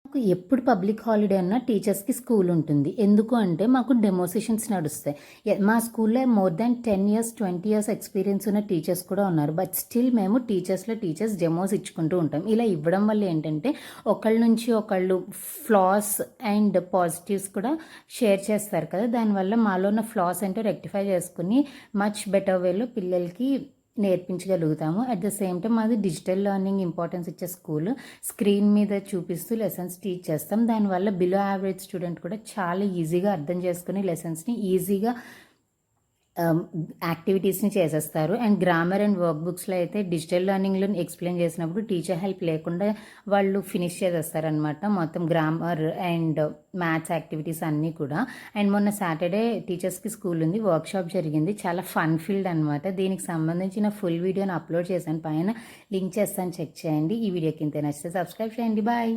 మాకు ఎప్పుడు public holiday అన్నా టీచర్స్‌కి స్కూల్ ఉంటుంది. ఎందుకు అంటే మాకు డెమో సెషన్స్ నడుస్తాయి. మా స్కూల్‌లో more than 10 years, 20 years experience ఉన్న టీచర్స్ కూడా ఉన్నారు. బట్ స్టిల్ మేము టీచర్స్ డెమోస్ ఇచ్చుకుంటూ ఉంటాం. ఇలా ఇవ్వడం వల్ల ఏంటంటే ఒకళ్ళ నుంచి ఒకళ్ళు ఫ్లాస్ అండ్ పాజిటివ్స్ కూడా షేర్ చేస్తారు కదా! దానివల్ల మాలో ఉన్న ఫ్లాస్ ఏంటో రెక్టిఫై చేసుకొని మచ్ బెటర్ వేలో పిల్లలకి నేర్పించగలుగుతాము. అట్ ద సేమ్ టైమ్ మాది డిజిటల్ లెర్నింగ్ ఇంపార్టెన్స్ ఇచ్చే స్కూల్. స్క్రీన్ మీద చూపిస్తూ లెసన్స్ టీచ్ చేస్తాం. దానివల్ల బిలో యావరేజ్ స్టూడెంట్ కూడా చాలా ఈజీగా అర్థం చేసుకుని లెసన్స్ని ఈజీగా యాక్టివిటీస్ని చేసేస్తారు. అండ్ గ్రామర్ అండ్ వర్క్ బుక్స్లో అయితే డిజిటల్ లెర్నింగ్లో ఎక్స్ప్లెయిన్ చేసినప్పుడు టీచర్ హెల్ప్ లేకుండా వాళ్ళు ఫినిష్ చేసేస్తారనమాట మొత్తం గ్రామర్ అండ్ మ్యాథ్స్ యాక్టివిటీస్ అన్నీ కూడా. అండ్ మొన్న సాటర్డే టీచర్స్కి స్కూల్ ఉంది, వర్క్షాప్ జరిగింది. చాలా ఫన్ ఫీల్డ్ అనమాట. దీనికి సంబంధించిన ఫుల్ వీడియోని అప్లోడ్ చేశాను, పైన లింక్ చేస్తాను, చెక్ చేయండి. ఈ వీడియో కింద నచ్చితే సబ్స్క్రైబ్ చేయండి. బాయ్.